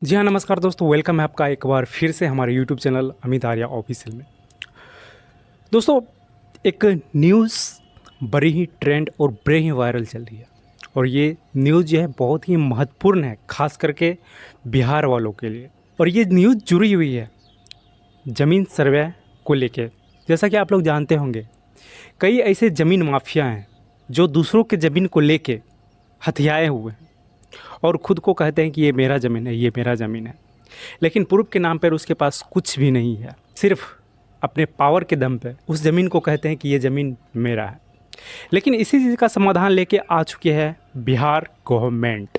जी हाँ, नमस्कार दोस्तों, वेलकम है आपका एक बार फिर से हमारे YouTube channel Amit Arya official में। दोस्तों, एक न्यूज़ बड़ी ही ट्रेंड और बड़े ही वायरल चल रही है और ये न्यूज़ जो है बहुत ही महत्वपूर्ण है, ख़ास करके बिहार वालों के लिए। और ये न्यूज़ जुड़ी हुई है ज़मीन सर्वे को लेके। जैसा कि आप लोग जानते होंगे, कई ऐसे ज़मीन माफिया हैं जो दूसरों के ज़मीन को लेके हथियाए हुए हैं और ख़ुद को कहते हैं कि ये मेरा ज़मीन है, ये मेरा ज़मीन है। लेकिन प्रूफ के नाम पर उसके पास कुछ भी नहीं है, सिर्फ अपने पावर के दम पे उस ज़मीन को कहते हैं कि ये ज़मीन मेरा है। लेकिन इसी चीज़ का समाधान लेके आ चुकी है बिहार गवर्नमेंट।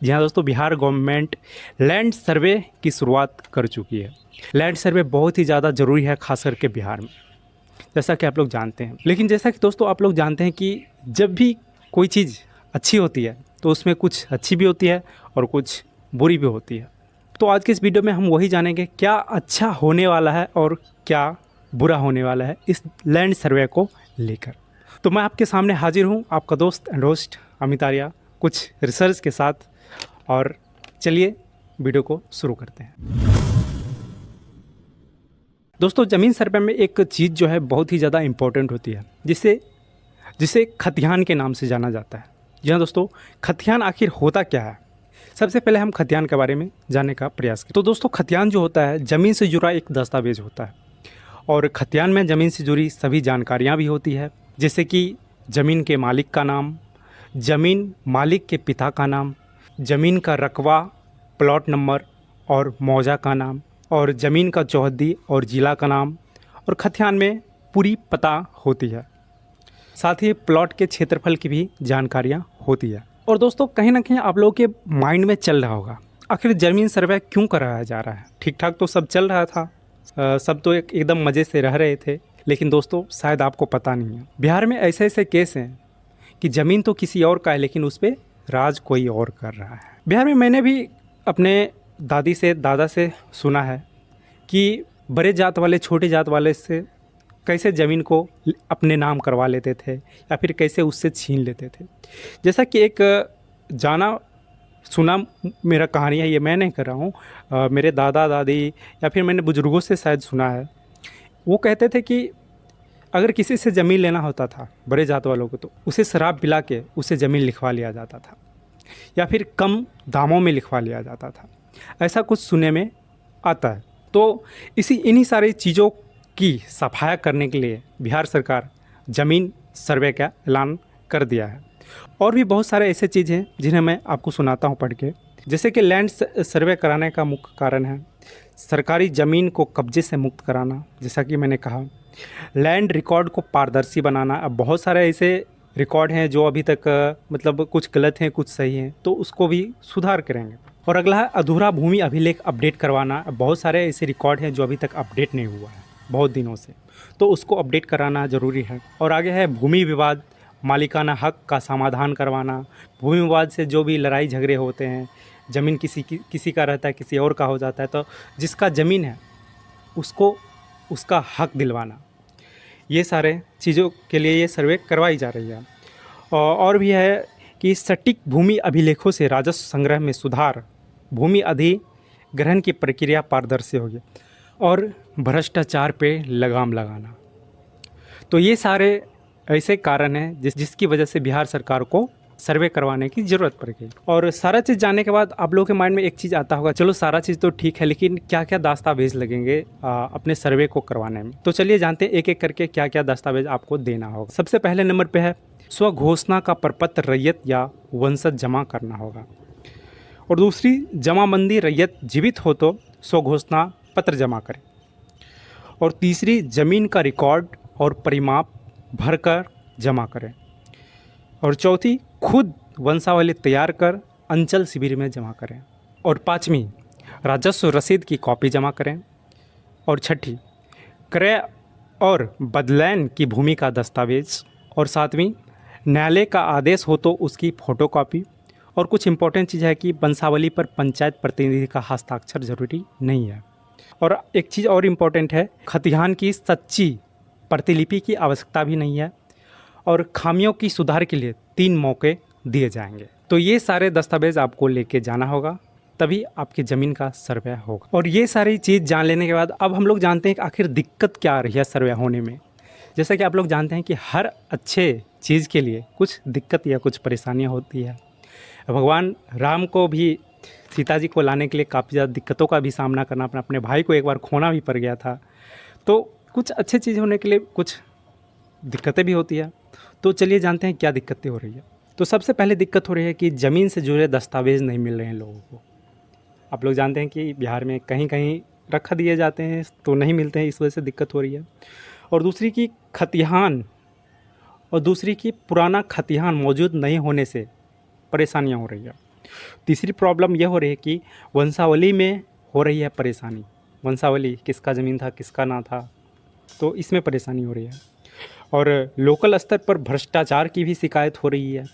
जी हाँ दोस्तों, बिहार गवर्नमेंट लैंड सर्वे की शुरुआत कर चुकी है। लैंड सर्वे बहुत ही ज़्यादा ज़रूरी है, खास करके बिहार में, जैसा कि आप लोग जानते हैं। लेकिन जैसा कि दोस्तों आप लोग जानते हैं कि जब भी कोई चीज़ अच्छी होती है तो उसमें कुछ अच्छी भी होती है और कुछ बुरी भी होती है। तो आज के इस वीडियो में हम वही जानेंगे क्या अच्छा होने वाला है और क्या बुरा होने वाला है इस लैंड सर्वे को लेकर। तो मैं आपके सामने हाजिर हूँ, आपका दोस्त एंड होस्ट अमित आर्या, कुछ रिसर्च के साथ। और चलिए वीडियो को शुरू करते हैं। दोस्तों, ज़मीन सर्वे में एक चीज़ जो है बहुत ही ज़्यादा इम्पोर्टेंट होती है, जिसे जिसे खतियान के नाम से जाना जाता है। जी हाँ दोस्तों, खतियान आखिर होता क्या है? सबसे पहले हम खतियान के बारे में जानने का प्रयास करें। तो दोस्तों, खतियान जो होता है ज़मीन से जुड़ा एक दस्तावेज होता है और खतियान में ज़मीन से जुड़ी सभी जानकारियाँ भी होती है, जैसे कि ज़मीन के मालिक का नाम, ज़मीन मालिक के पिता का नाम, ज़मीन का रकबा, प्लॉट नंबर और मौजा का नाम, और ज़मीन का चौहद्दी और ज़िला का नाम, और खतियान में पूरी पता होती है। साथ ही प्लॉट के क्षेत्रफल की भी जानकारियाँ होती है। और दोस्तों, कहीं ना कहीं आप लोगों के माइंड में चल रहा होगा, आखिर ज़मीन सर्वे क्यों कराया जा रहा है? ठीक ठाक तो सब चल रहा था, सब तो एकदम मज़े से रह रहे थे। लेकिन दोस्तों, शायद आपको पता नहीं है, बिहार में ऐसे ऐसे केस हैं कि ज़मीन तो किसी और का है लेकिन उस पर राज कोई और कर रहा है। बिहार में मैंने भी अपने दादी से दादा से सुना है कि बड़े जात वाले छोटे जात वाले से कैसे ज़मीन को अपने नाम करवा लेते थे या फिर कैसे उससे छीन लेते थे। जैसा कि एक जाना सुना मेरा कहानी है, ये मैं नहीं कर रहा हूँ, मेरे दादा दादी या फिर मैंने बुज़ुर्गों से शायद सुना है। वो कहते थे कि अगर किसी से ज़मीन लेना होता था बड़े जात वालों को, तो उसे शराब पिला के उसे ज़मीन लिखवा लिया जाता था या फिर कम दामों में लिखवा लिया जाता था, ऐसा कुछ सुनने में आता है। तो इन्हीं सारी चीज़ों की सफाया करने के लिए बिहार सरकार ज़मीन सर्वे का ऐलान कर दिया है। और भी बहुत सारे ऐसे चीज़ हैं जिन्हें मैं आपको सुनाता हूँ पढ़ के। जैसे कि लैंड सर्वे कराने का मुख्य कारण है सरकारी ज़मीन को कब्जे से मुक्त कराना, जैसा कि मैंने कहा। लैंड रिकॉर्ड को पारदर्शी बनाना। अब बहुत सारे ऐसे रिकॉर्ड हैं जो अभी तक मतलब कुछ गलत हैं कुछ सही हैं, तो उसको भी सुधार करेंगे। और अगला है अधूरा भूमि अभिलेख अपडेट करवाना। बहुत सारे ऐसे रिकॉर्ड हैं जो अभी तक अपडेट नहीं हुआ है बहुत दिनों से, तो उसको अपडेट कराना ज़रूरी है। और आगे है भूमि विवाद मालिकाना हक का समाधान करवाना। भूमि विवाद से जो भी लड़ाई झगड़े होते हैं, ज़मीन किसी का रहता है किसी और का हो जाता है, तो जिसका ज़मीन है उसको उसका हक दिलवाना। ये सारे चीज़ों के लिए ये सर्वे करवाई जा रही है। और भी है कि सटीक भूमि अभिलेखों से राजस्व संग्रह में सुधार, भूमि अधिग्रहण की प्रक्रिया पारदर्शी होगी और भ्रष्टाचार पे लगाम लगाना। तो ये सारे ऐसे कारण हैं जिसकी वजह से बिहार सरकार को सर्वे करवाने की ज़रूरत पड़ गई। और सारा चीज़ जानने के बाद आप लोगों के माइंड में एक चीज़ आता होगा, चलो सारा चीज़ तो ठीक है लेकिन क्या क्या दस्तावेज लगेंगे अपने सर्वे को करवाने में। तो चलिए जानते हैं एक एक करके क्या क्या दस्तावेज आपको देना होगा। सबसे पहले नंबर पे है स्वघोषणा का प्रपत्र रैयत या वंशज जमा करना होगा। और दूसरी, जमाबंदी रैयत जीवित हो तो स्वघोषणा पत्र जमा करें। और तीसरी, ज़मीन का रिकॉर्ड और परिमाप भरकर जमा करें। और चौथी, खुद वंशावली तैयार कर अंचल शिविर में जमा करें। और पाँचवीं, राजस्व रसीद की कॉपी जमा करें। और छठी, क्रय और बदलैन की भूमि का दस्तावेज। और सातवीं, न्यायालय का आदेश हो तो उसकी फ़ोटोकॉपी। और कुछ इंपॉर्टेंट चीज़ है कि वंशावली पर पंचायत प्रतिनिधि का हस्ताक्षर जरूरी नहीं है। और एक चीज़ और इम्पॉर्टेंट है, खतिहान की सच्ची प्रतिलिपि की आवश्यकता भी नहीं है। और खामियों की सुधार के लिए 3 मौके दिए जाएंगे। तो ये सारे दस्तावेज आपको लेके जाना होगा, तभी आपकी ज़मीन का सर्वे होगा। और ये सारी चीज़ जान लेने के बाद अब हम लोग जानते हैं कि आखिर दिक्कत क्या आ रही है सर्वे होने में। जैसा कि आप लोग जानते हैं कि हर अच्छे चीज़ के लिए कुछ दिक्कत या कुछ परेशानियाँ होती है। भगवान राम को भी सीता जी को लाने के लिए काफ़ी ज़्यादा दिक्कतों का भी सामना करना पड़ा, अपने भाई को एक बार खोना भी पड़ गया था। तो कुछ अच्छी चीज़ होने के लिए कुछ दिक्कतें भी होती है। तो चलिए जानते हैं क्या दिक्कतें हो रही है। तो सबसे पहले दिक्कत हो रही है कि ज़मीन से जुड़े दस्तावेज़ नहीं मिल रहे हैं लोगों को। आप लोग जानते हैं कि बिहार में कहीं कहीं रख दिए जाते हैं तो नहीं मिलते हैं, इस वजह से दिक्कत हो रही है। और दूसरी की खतिहान और दूसरी की पुराना खतिहान मौजूद नहीं होने से परेशानियाँ हो रही है। तीसरी प्रॉब्लम यह हो रही है कि वंशावली में हो रही है परेशानी। वंशावली किसका ज़मीन था किसका ना था, तो इसमें परेशानी हो रही है। और लोकल स्तर पर भ्रष्टाचार की भी शिकायत हो रही है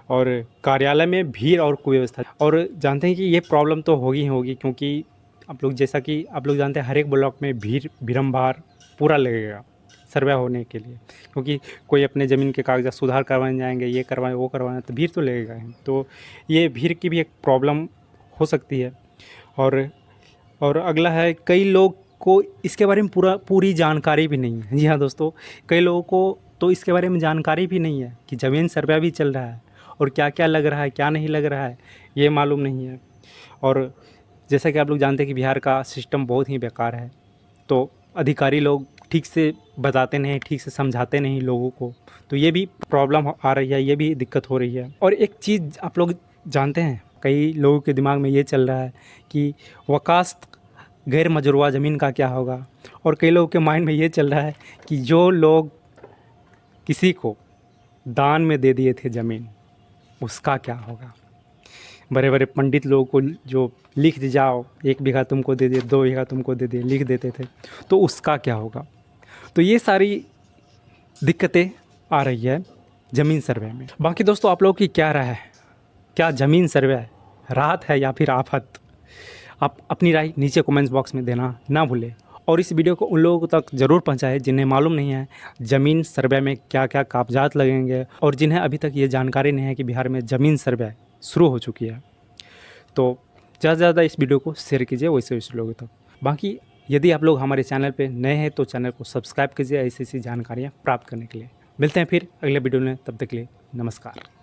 और कार्यालय में भीड़ और कुव्यवस्था। और जानते हैं कि ये प्रॉब्लम तो होगी क्योंकि आप लोग जैसा कि आप लोग जानते हैं हर एक ब्लॉक में भीड़ भीड़ंभार पूरा लगेगा सर्वे होने के लिए, क्योंकि कोई अपने ज़मीन के कागजात सुधार करवाने जाएंगे, ये करवाएं वो करवाएं, तो भीड़ तो लगेगा ही। तो ये भीड़ की भी एक प्रॉब्लम हो सकती है। और अगला है कई लोग को इसके बारे में पूरी जानकारी भी नहीं है। जी हाँ दोस्तों, कई लोगों को तो इसके बारे में जानकारी भी नहीं है कि ज़मीन सर्वे भी चल रहा है और क्या क्या लग रहा है क्या नहीं लग रहा है ये मालूम नहीं है। और जैसा कि आप लोग जानते हैं कि बिहार का सिस्टम बहुत ही बेकार है, तो अधिकारी लोग ठीक से बताते नहीं, ठीक से समझाते नहीं लोगों को, तो ये भी प्रॉब्लम आ रही है, ये भी दिक्कत हो रही है। और एक चीज़ आप लोग जानते हैं, कई लोगों के दिमाग में ये चल रहा है कि वकास्त गैर मजरूआ ज़मीन का क्या होगा, और कई लोगों के माइंड में ये चल रहा है कि जो लोग किसी को दान में दे दिए थे ज़मीन उसका क्या होगा। बड़े बड़े पंडित लोगों को जो लिख जाओ 1 बीघा तुमको दे दिए 2 बीघा तुमको दे दिए लिख देते थे, तो उसका क्या होगा। तो ये सारी दिक्कतें आ रही है ज़मीन सर्वे में। बाकी दोस्तों आप लोगों की क्या राय है, क्या ज़मीन सर्वे राहत है या फिर आफत? आप अपनी राय नीचे कमेंट्स बॉक्स में देना ना भूलें। और इस वीडियो को उन लोगों तक ज़रूर पहुंचाएं जिन्हें मालूम नहीं है ज़मीन सर्वे में क्या क्या कागजात लगेंगे, और जिन्हें अभी तक ये जानकारी नहीं है कि बिहार में ज़मीन सर्वे शुरू हो चुकी है। तो ज़्यादा से ज़्यादा इस वीडियो को शेयर कीजिए वैसे लोगों तक। बाकी यदि आप लोग हमारे चैनल पे नए हैं तो चैनल को सब्सक्राइब कीजिए ऐसी जानकारियाँ प्राप्त करने के लिए। मिलते हैं फिर अगले वीडियो में, तब तक के लिए नमस्कार।